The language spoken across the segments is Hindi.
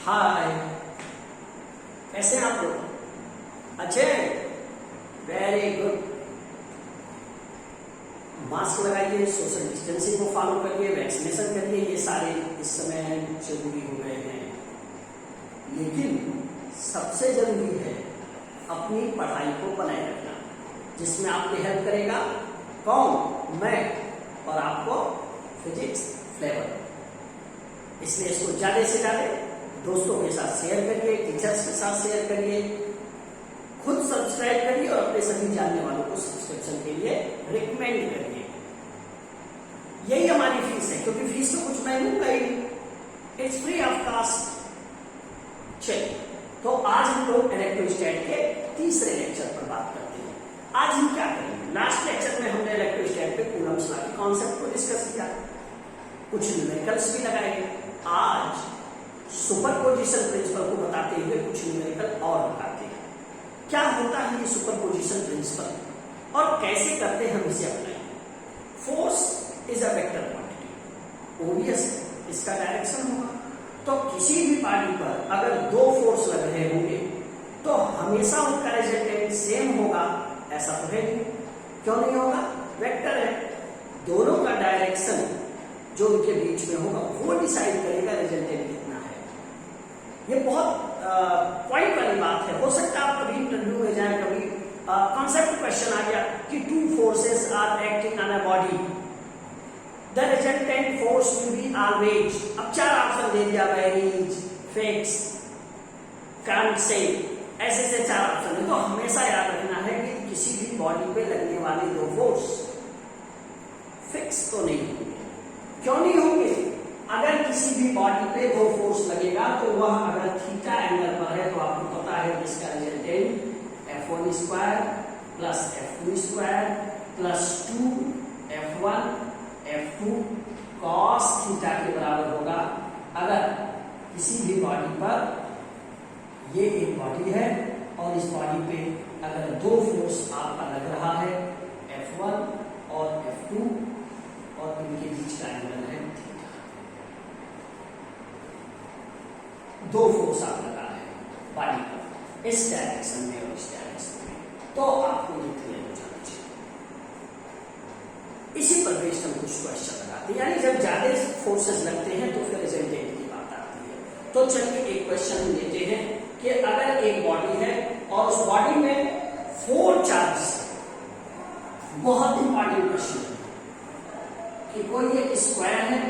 हाय, कैसे हैं आप लोग? अच्छे, वेरी गुड। मास्क लगाइए, सोशल डिस्टेंसिंग को फॉलो करिए, वैक्सीनेशन करिए, ये सारे इस समय जरूरी हो गए हैं। लेकिन सबसे जरूरी है अपनी पढ़ाई को बनाए रखना, जिसमें आपकी हेल्प करेगा कौन? मैं, और आपको फिजिक्स फ्लेवर। इसलिए इसको ज्यादा से ज्यादा दोस्तों के साथ शेयर करिए, टीचर्स के साथ शेयर करिए, खुद सब्सक्राइब करिए और अपने सभी जानने वालों को सब्सक्रिप्शन के लिए रिकमेंड करिए। यही हमारी फीस है, क्योंकि फीस तो कुछ मैं लूंगा ही, इट्स फ्री ऑफ कास्ट। चलिए, तो आज हम लोग इलेक्ट्रोस्टैट के तीसरे लेक्चर पर बात करते हैं। आज हम क्या करेंगे? लास्ट लेक्चर में हमने इलेक्ट्रोस्टैट पे कूलम्ब्स लॉ के कॉन्सेप्ट को डिस्कस किया, कुछ न्यूमेरिकल्स भी लगाए। आज सुपरपोजिशन प्रिंसिपल को बताते हुए कुछ न्यूमेरिकल और बताते हैं। क्या होता है ये सुपरपोजिशन प्रिंसिपल और कैसे करते हैं हम इसे apply? Force is a vector quantity, obvious इसका डायरेक्शन होगा। तो किसी भी बॉडी पर अगर दो फोर्स लग रहे होंगे तो हमेशा उनका रिजल्टेंट सेम होगा, ऐसा तो है नहीं। क्यों नहीं होगा? वेक्टर है, दोनों का डायरेक्शन जो उनके बीच में होगा वो डिसाइड करेगा रिजल्टेंट कितना है। ये बहुत पॉइंट वाली बात है। हो सकता है आप कभी इंटरव्यू में जाए, कभी कॉन्सेप्ट क्वेश्चन आ गया कि two forces are acting on a body, the resultant force will be always. अब चार ऑप्शन दे दिया, वेरीज, फिक्स, कांट से, ऐसे चार ऑप्शन है। तो हमेशा याद रखना है कि किसी भी बॉडी पे लगने वाले दो फोर्स फिक्स तो नहीं होंगे। क्यों नहीं होंगे? अगर किसी भी बॉडी पे दो फोर्स लगेगा तो वह अगर थीटा एंगल पर है तो आपको पता है इसका resultant F1 square plus F2 square plus 2F1 F2 cos theta के बराबर होगा। अगर किसी भी बॉडी पर, ये एक बॉडी है और इस बॉडी पे अगर दो फोर्स आपका लग रहा है F1 और F2 और इनके बीच का एंगल है थीटा, दो फोर्स आप लगा है बॉडी पर इस डायरेक्शन में और इस डायरेक्शन में, तो आपको ये क्लियर हो जाना चाहिए। इसी पर बेस्ड हम कुछ क्वेश्चन लगाते हैं, यानी जब ज्यादा फोर्सेस लगते हैं तो फिर रिजल्टेंट की बात आती है। तो चलिए एक क्वेश्चन लेते हैं कि अगर एक बॉडी है और उस बॉडी में 4 चार्जेस, बहुत इंपॉर्टेंट क्वेश्चन है कि कोई एक स्क्वायर है,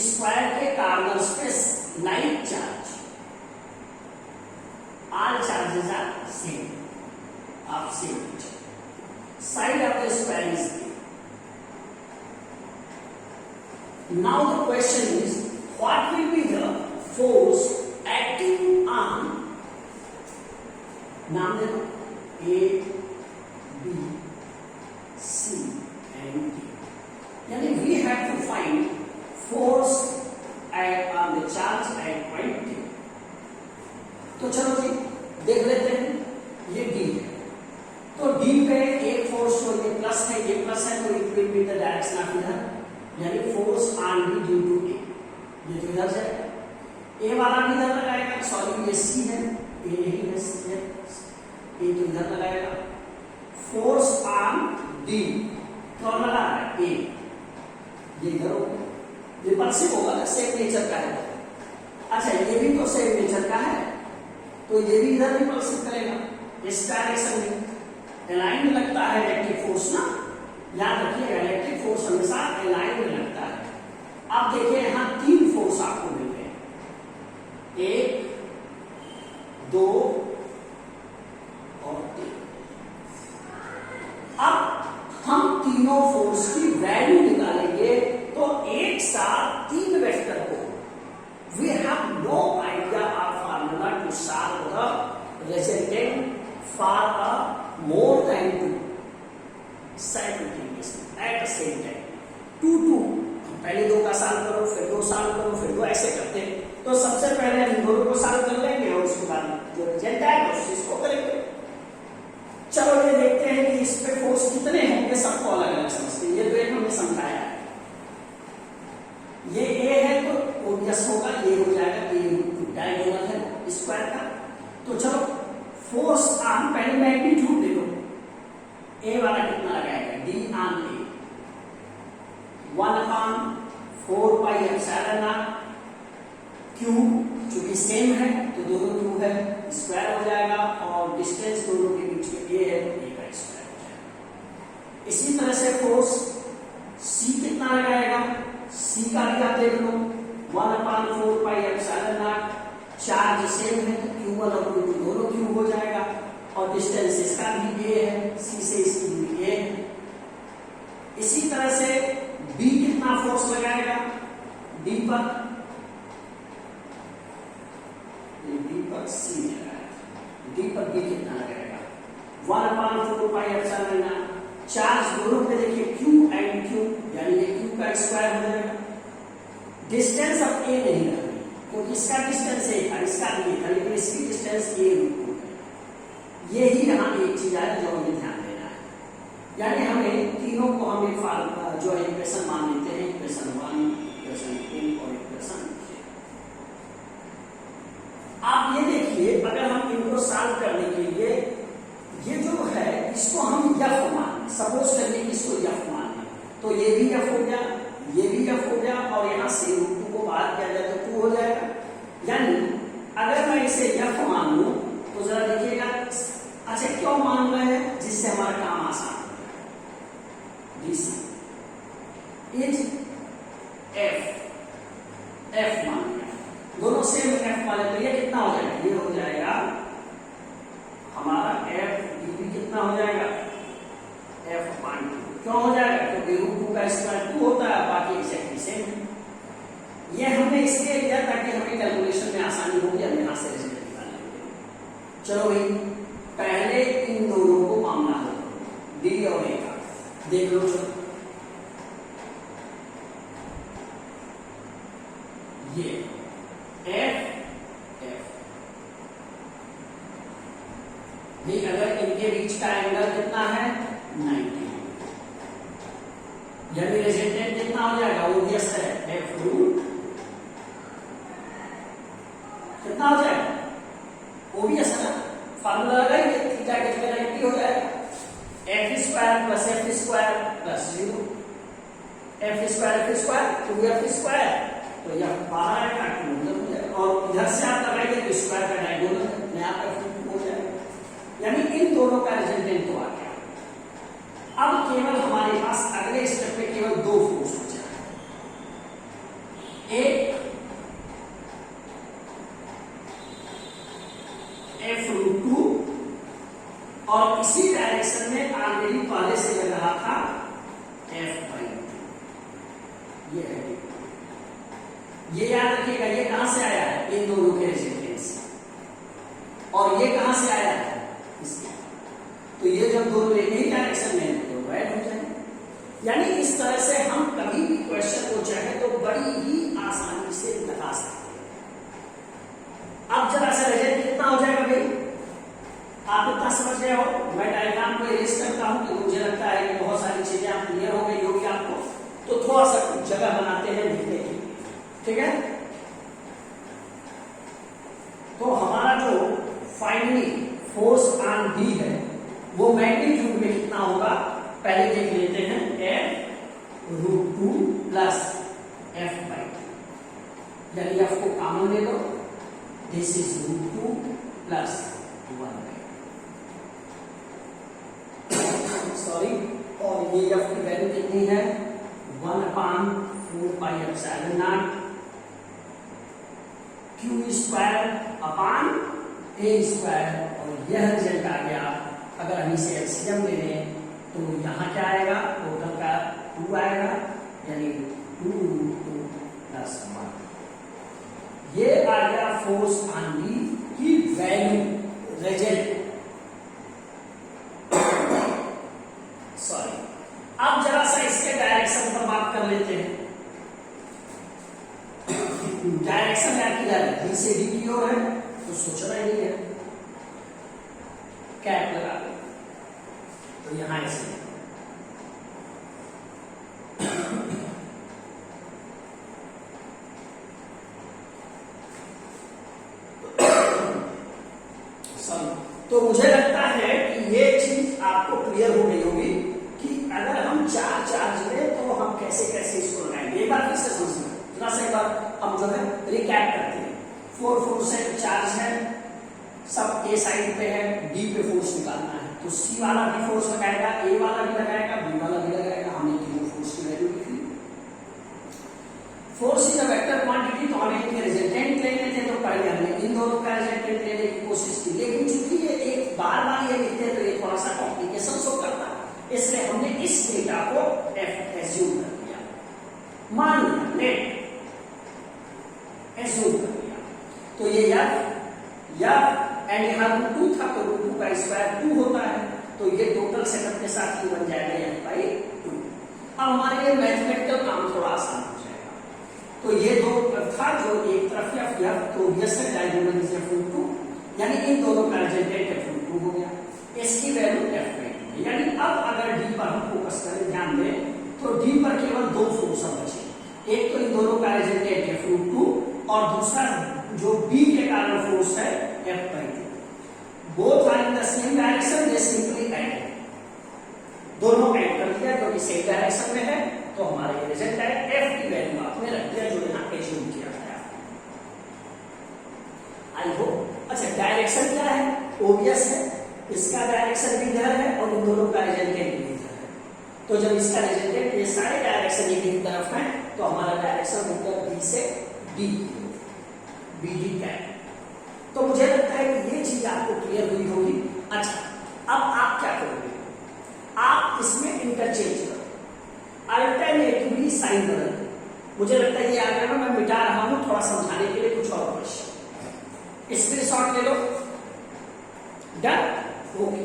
स्क्वायर के कार्नर्स पे like charge, all charges are same of same nature, side of the square is A. Now the question is, what will be the force acting on, नाम दे दो, A, B, C and D, यानी we have to find force on the charge at point D. तो चलो जी देख लेते हैं, ये D है तो D पे एक फोर्स, तो ये प्लस है, ये प्लस है, तो it will be the direction of इधर, यानी force on B due to A, ये तो इधर जाएगा। A वाला भी इधर लगाएगा, सॉरी ये C है, A नहीं है, A तो इधर लगाएगा। फोर्स ऑन D कौन लगा रहा है? A, ये इधर होगा, ये पल्सिव होगा ना, सेम नेचर का है। अच्छा ये भी तो सेम नेचर का है, तो ये भी इधर भी पल्सिव करेगा इस डायरेक्शन में। अलाइन में लगता है इलेक्ट्रिक फोर्स ना, याद रखिएगा इलेक्ट्रिक फोर्स हमेशा अलाइन में लगता है। अब देखिए यहां 3 फोर्स आपको मिल गए, 1, 2 और 3। अब हम तीनों फोर्स की वैल्यू निकालेंगे तो एक साथ 3 वेक्टर को, we have no idea of formula to solve the resultant for a more than 2 simultaneously at the same time. 2 पहले 2 का सॉल्व करो, फिर 2 सॉल्व करो, फिर 2, ऐसे करते हैं। तो सबसे पहले हम दोनों को सॉल्व कर लेंगे और उसके बाद जो रिजल्ट आएगा उस चीज को करेंगे। चलो ये देखते हैं कि इस पे फोर्स कितने होंगे, सबको अलग अलग समझते हैं। ये तो एक हमने समझाया है, ये A है तो ओबियस होगा, ये स्क्वायर का। तो चलो फोर्स ऑन, पहले मैग्नीट्यूड ले लो, ए वाला कितना लगाएगा, डी ऑन ए 1/4πε0 क्यू, चूंकि सेम है तो दोनों क्यू है स्क्वायर हो जाएगा, और डिस्टेंस दोनों के बीच में ए है तो ए का स्क्वायर हो जाएगा। इसी तरह से फोर्स सी कितना लगाएगा, सी का भी आप देख लो 1/4πε0, चार्ज सेम है तो Q1 और Q2 दोनों Q हो जाएगा, और डिस्टेंस इसका भी a है, सी से इसकी दूरी a है। इसी तरह से B कितना फोर्स लगाएगा, D पर C लगाएगा, D पर B कितना लगाएगा 1/4πε0, चार्ज दोनों पे देखिए Q एंड Q, यानी ये Q का स्क्वायर हो जाएगा। डिस्टेंस अब a नहीं रहा क्योंकि इसका डिस्टेंस a था, इसका भी था, लेकिन इसकी डिस्टेंस a है। यही यहाँ एक चीज है जो हमें ध्यान देना है, यानी हमें तीनों को हम एक जो है इक्वेशन मान लेते हैं, इक्वेशन 1, इक्वेशन 2 और इक्वेशन 3। आप ये देखिए, अगर हम इनको सॉल्व करने के लिए ये जो है इसको हम f मान, सपोज करिए इसको f मान, तो ये भी f हो गया, ये भी f हो गया, और यहाँ से √2 को बाहर किया जाए तो 2 हो जाएगा। यानी अगर मैं इसे f मान लूं तो जरा देखिएगा, अच्छा क्यों मान रहे हैं, जिससे हमारा काम आसान हो जाए। दिस इज f मान लिया, दोनों सेम f वाले, तो ये कितना हो जाएगा, ये हो जाएगा हमारा f dv कितना हो जाएगा, f/2। क्यों हो जाएगा, क्योंकि √2 का स्क्वायर 2 होता है, बाकी एग्जैक्टली सेम है। ये हमने इसलिए लिया ताकि हमें कैलकुलेशन में आसानी होगी, हम यहां से रिजल्ट निकालेंगे। चलो भाई, पहले इन दोनों को मामला हल करो, डी और ए का देख लो। चलो ये एफ भी, अगर इनके बीच का एंगल कितना है 90, यानी रेजल्टेंट कितना हो जाएगा, ओबियस है f√, कितना हो जाएगा, ओबियस है ना, फार्मूला लगाइए, थीटा की जगह 90 हो जाएगा, f² + f² + 0, f², 2f², तो यह बाहर आएगा, मतलब हो जाएगा, और इधर से आप लगाइए तो स्क्वायर का डायगोनल है, नया f हो जाएगा। यानी इन दोनों का रिजल्टेंट तो आ गया। अब केवल हमारे पास अगले स्टेप पे केवल दो फोर्स बचे हैं, एक f√2 और इसी डायरेक्शन में ऑलरेडी पहले से लग रहा था f/2। ये है, ये याद रखिएगा, ये कहां से आया है, इन दोनों के रिजल्टेंट से, और ये कहां से आया है, इससे। तो ये जब दोनों एक ही डायरेक्शन में तो राइट हो जाए। यानी इस तरह से हम कभी भी क्वेश्चन को चाहे तो बड़ी ही आसानी से लगा सकते हैं। अब जरा सा रिजल्ट कितना हो जाएगा भाई, आप इतना समझ गए हो। मैं डायग्राम को इरेज करता हूं तो मुझे लगता है कि बहुत सारी चीजें आप क्लियर हो गई होगी आपको, तो थोड़ा सा कुछ जगह बनाते हैं लिखने की, ठीक है। तो हमारा जो फाइनली फोर्स ऑन डी है वो मैग्नीट्यूड में कितना होगा, पहले देख लेते हैं, f√2 + f/2, यानी f को कॉमन ले लो, दिस इज √2 + 1/2, सॉरी, और ये f की वैल्यू कितनी है 1/4πε0 q²/a², और यह रिजल्ट आ गया। अगर हम इसे एलसीएम ले लें तो यहाँ क्या आएगा, टोटल का 2 आएगा, यानी 2√2 + 1। ये आ गया फोर्स ऑन डी की वैल्यू, रिजल्ट। सॉरी, अब जरा सा इसके डायरेक्शन पर बात कर लेते हैं। डायरेक्शन क्या किया है, डी से डी की ओर है, तो सोचना ही नहीं है, कैप लगा दो, तो यहां ऐसे मुझे लगता है कि ये चीज आपको क्लियर हो गई होगी कि अगर हम चार चार्ज लें तो हम कैसे कैसे इसको लगाएंगे। एक बार फिर से समझना, जरा सा एक बार हम जो है रिकैप करते हैं। 4 फोर्स है, चार्ज है, सब ए साइड पे है, डी पे फोर्स निकालना है, तो सी वाला भी फोर्स लगाएगा, ए वाला भी लगाएगा, बी वाला भी लगाएगा। हमने तीनों फोर्स की वैल्यू लिखी। Force is a vector quantity, तो हमें इनके रिजल्टेंट लेने थे, तो पहले हमने इन दोनों का रिजल्टेंट लेने की कोशिश की, लेकिन चूंकि ये एक बार बार ये लिखते हैं तो ये थोड़ा सा कॉम्प्लिकेशन शो करता है, इसलिए हमने इस डेटा को एफ एज्यूम कर दिया, मान लिया, लेट एज्यूम कर दिया। तो ये एफ एंड यहाँ रूट 2 था, तो रूट 2 का स्क्वायर 2 होता है, तो ये टोटल सेटअप के साथ ही बन जाएगा f/2। अब हमारे लिए मैथमेटिकल काम थोड़ा आसान हो जाएगा। तो ये दो था, जो एक तरफ एफ, तो यस है डायगोनल इज f/2, यानी इन दोनों का रिजल्टेंट f/2 हो गया, इसकी वैल्यू f/2। यानी अब अगर डी पर हम फोकस करें, ध्यान दें, तो डी पर केवल दो फोर्स बचे, एक तो इन दोनों का रिजल्टेंट f/2 और दूसरा जो बी के कारण फोर्स है f/2। Both are in the same direction, they simply add, दोनों ऐड कर दिया क्योंकि सेम डायरेक्शन में है, तो हमारा ये रिजल्ट है f की वैल्यू आपने रख दिया जो यहाँ एज्यूम किया गया। I hope. अच्छा, डायरेक्शन क्या है? ओबियस है, इसका डायरेक्शन भी इधर है और इन दोनों का रिजल्टेंट भी इधर है, तो जब इसका रिजल्टेंट ये सारे डायरेक्शन एक ही तरफ है, तो हमारा डायरेक्शन होगा बी से डी, BD कैप। तो मुझे लगता है कि ये चीज आपको क्लियर हुई होगी। अच्छा, अब आप क्या करोगे? आप इसमें इंटरचेंज करो, अल्टरनेटिवली साइन बदल दो। मुझे लगता है ये आ गया, मैं मिटा रहा हूं थोड़ा समझाने के लिए कुछ और क्वेश्चन। स्क्रीनशॉट ले लो, डन, ओके।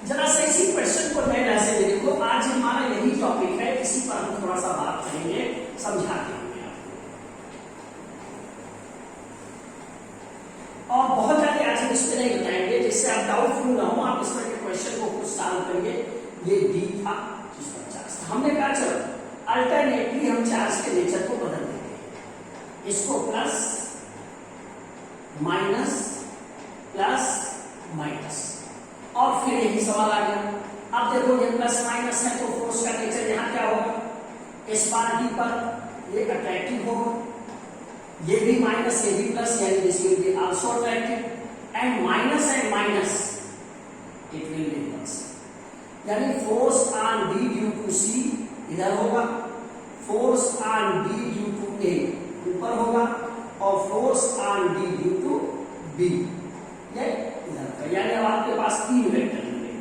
जरा से इसी क्वेश्चन को नए ढंग से देखो, आज हमारा यही टॉपिक है, इसी पर हम थोड़ा सा बात करेंगे, समझाते हैं और बहुत ज्यादा आज हम इस पे नहीं बताएंगे, जिससे आप डाउटफुल ना हो, आप इस तरह के क्वेश्चन को खुद सॉल्व करिए। ये डी था जिस पर चार्ज था, हमने कहा चलो अल्टरनेटली हम चार्ज के नेचर को बदल देंगे, इसको प्लस माइनस प्लस माइनस, और फिर यही सवाल आ गया। अब देखो ये प्लस माइनस है, तो फोर्स का नेचर यहाँ क्या होगा? इस बार डी पर ये अट्रैक्टिव होगा, ये भी माइनस, ये भी प्लस, यानी this will be also attractive, and minus it will be plus, यानी force on B due to C इधर होगा, force on B due to A ऊपर होगा, और force on D due to B ये इधर होगा। यानी अब आपके पास तीन वेक्टर होंगे,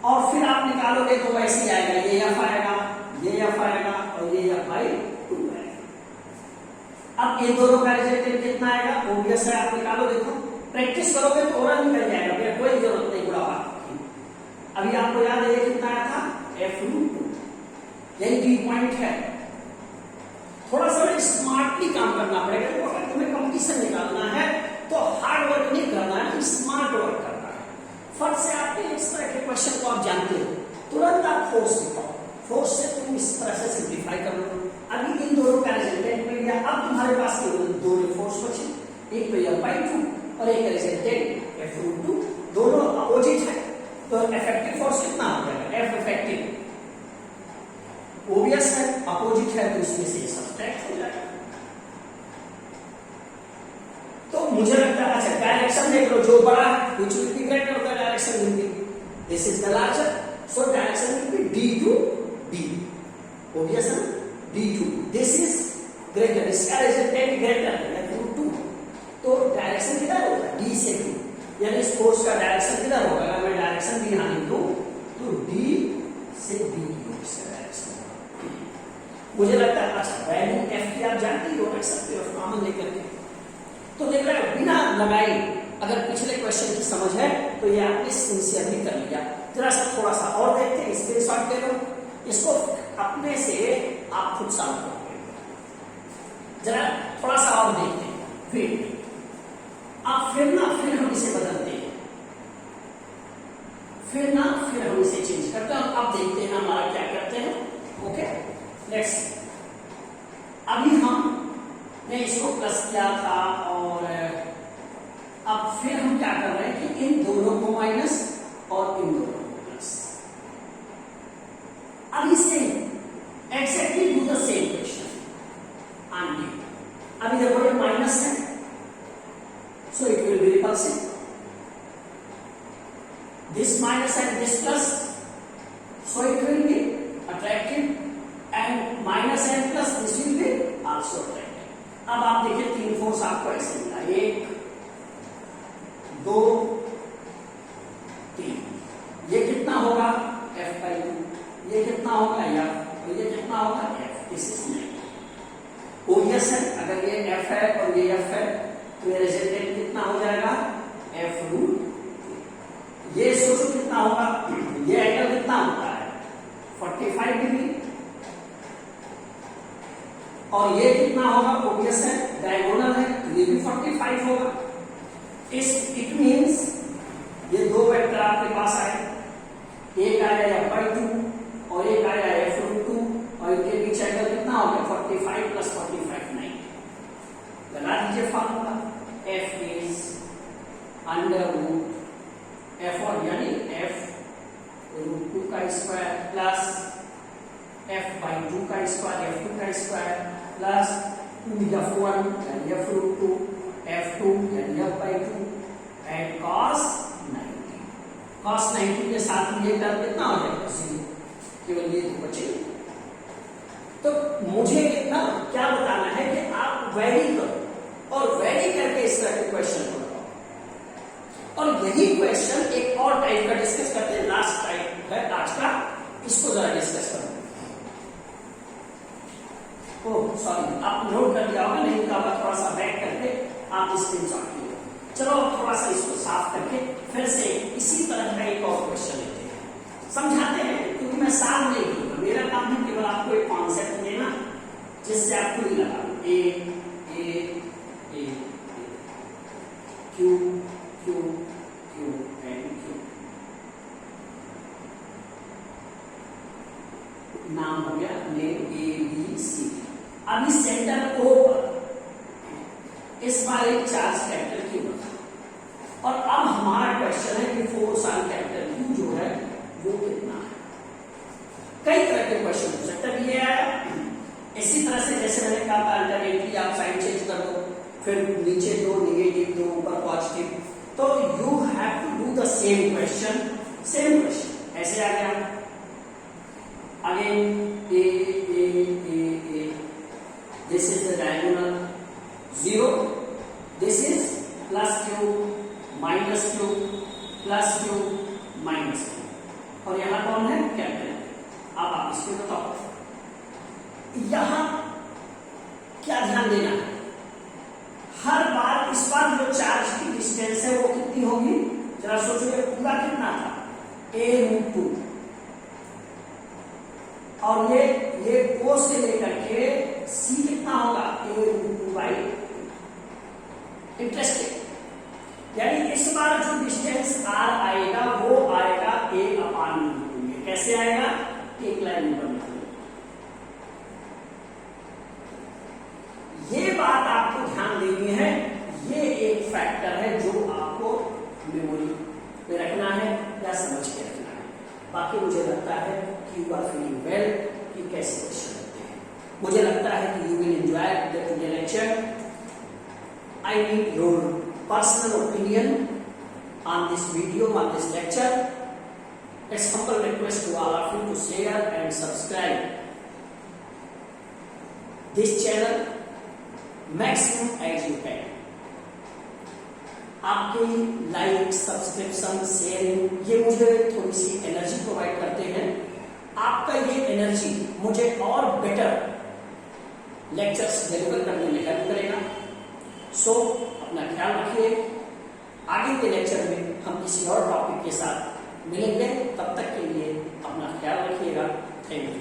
और फिर आप निकालोगे तो वैसे ही आएगा, ये एफ आएगा, ये एफ आएगा, और ये f/2 आएगा। अब ये दोनों का रिजल्टेंट कितना आएगा? ओबियस है, आप निकालो, देखो प्रैक्टिस करोगे तो और निकल जाएगा, फिर कोई जरूरत नहीं बुढ़ापा की। अभी आपको याद है कितना आया था? f/2, यही डी पॉइंट है। थोड़ा सा स्मार्टली काम करना पड़ेगा, तो अगर तुम्हें कंपटीशन निकालना है तो हार्ड वर्क नहीं करना है, स्मार्ट वर्क करना है। फट से आपके इस तरह के क्वेश्चन को आप जानते हो, तुरंत आप फोर्स निकालो, फोर्स से तुम इस तरह से सिंप्लीफाई कर लो। अभी इन दोनों का रिजल्टेंट मिल गया, अब तुम्हारे पास केवल दो फोर्स बचे, एक तो f/2 और एक रिजल्टेंट f/2, दोनों अपोजिट है, तो इफेक्टिव फोर्स कितना हो जाएगा? F इफेक्टिव, ओबियस है, अपोजिट है, तो इसमें से सब्ट्रैक्ट हो जाएगा। तो मुझे लगता है, अच्छा डायरेक्शन देख लो, जो बड़ा है which will be greater the direction will be, this is the larger, so direction will be D to B, obvious है, D to B, this is greater, इसका रिजल्टेंट ग्रेटर है f/2, तो डायरेक्शन किधर होगा? D से B, यानी इस फोर्स का डायरेक्शन किधर होगा? अगर मैं डायरेक्शन भी यहाँ लिख दूं तो D से B की ओर से डायरेक्शन, मुझे लगता है। अच्छा, वैल्यू f की आप जानते हो, रख सकते हो कॉमन लेकर के, तो देख रहे हो बिना लगाई, अगर पिछले क्वेश्चन की समझ है तो ये आपने सिंसियरली कर लिया। जरा सा थोड़ा सा और देखते हैं, स्क्रीनशॉट ले लो, इसको अपने से आप खुद सॉल्व करोगे। जरा थोड़ा सा और देखते हैं, फिर हम इसे बदलते हैं, फिर हम इसे चेंज करते हैं। अब देखते हैं हमारा क्या करते हैं। ओके, लेट्स, अभी हम ने इसको प्लस किया था, और अब फिर हम क्या कर रहे हैं कि इन दोनों को माइनस और इन दोनों को प्लस। अब इससे exactly do the same question aunty. अभी देखो ये माइनस है, so it will B repulsive, this minus and this plus, so it will be attractive, and minus and plus this will be also attractive. अब आप देखिए तीन फोर्स आपको ऐसे मिला, 1 2 3, ये कितना होगा F/2, ये कितना होगा F, और ये कितना होगा F। दिस इज नहीं ओबियस है, अगर ये F है और ये F है तो ये रिजल्टेंट कितना हो जाएगा F√। ये सोचो कितना होगा, ये एंगल कितना होता है 45 डिग्री, और ये कितना होगा ओबियस है डायगोनल है तो ये भी 45 होगा। इट मींस ये दो वेक्टर आपके पास आए, एक आया F/2 और एक आया F√2, और इनके बीच एंगल कितना हो गया 45 + 45 90। लगा दीजिए फार्मूला, F इज √, F और यानी F√2 का स्क्वायर प्लस F/2 का स्क्वायर, F2 का स्क्वायर प्लस 2F1 यानी F√2, F2 यानी F/2 एंड cos 90। cos 90 के साथ ये टर्म कितना हो जाएगा, केवल ये तो बचेगा। तो मुझे इतना क्या बताना है कि आप वेरी करो, और वेरी करके इस तरह के क्वेश्चन को, और यही क्वेश्चन एक और टाइप का डिस्कस करते हैं, लास्ट टाइप है आज का, इसको जरा डिस्कस करते हैं। ओह सॉरी, आप नोट कर लिया होगा, नहीं तो थोड़ा सा बैक करके आप स्क्रीनशॉट कीजिए। चलो थोड़ा सा इसको साफ करके फिर से इसी तरह का एक और क्वेश्चन लेते हैं, समझाते हैं, क्योंकि मैं साफ नहीं करूंगा, मेरा काम है केवल आपको एक कॉन्सेप्ट देना जिससे आप खुद लगा ए Q Q Q and Q, नाम हो गया नेम ABC। अभी सेंटर O पर इस बार एक चार्ज कैपिटल Q बना, और अब हमारा क्वेश्चन है कि फोर्स ऑन कैपिटल Q जो है वो कितना है। कई तरह के क्वेश्चन हो सकते हैं, ये आया इसी तरह से जैसे मैंने कहा था अल्टरनेटली आप साइन चेंज कर दो, फिर नीचे दो नेगेटिव दो ऊपर पॉजिटिव, तो you have to do the same question ऐसे आ गया। Again a this is the diagonal 0, this is +Q -Q +Q -Q, और यहां कौन है कैपिटल। अब आप इसको बताओ, यहां क्या ध्यान देना है, हर बार इस बार जो चार्ज की डिस्टेंस है वो कितनी होगी, जरा सोचो, ये पूरा कितना था A√2, और ये O से लेकर के C कितना होगा A√2/2। इंटरेस्टिंग, यानी इस बार जो डिस्टेंस R आएगा वो आएगा A/√2। कैसे आएगा, एक लाइन ऊपर निकलेगा। ये बात आपको ध्यान देनी है, ये एक फैक्टर है जो आपको मेमोरी में रखना है या समझ के रखना है। बाकी मुझे लगता है कि यू आर फीलिंग वेल कि कैसे क्वेश्चन लगते हैं। मुझे लगता है कि you will enjoy the today lecture. I need your personal opinion on this video, on this lecture. It's humble request to all of you to share and subscribe this channel maximum as you can. आपके लाइक, सब्सक्रिप्शन, शेयरिंग ये मुझे थोड़ी सी एनर्जी प्रोवाइड करते हैं। आपका ये एनर्जी मुझे और बेटर लेक्चर्स डिलीवर करने में हेल्प करेगा। सो अपना ख्याल रखिए। आगे के लेक्चर में हम किसी और टॉपिक के साथ मिलेंगे, तब तक के लिए अपना ख्याल रखिएगा। Thank you.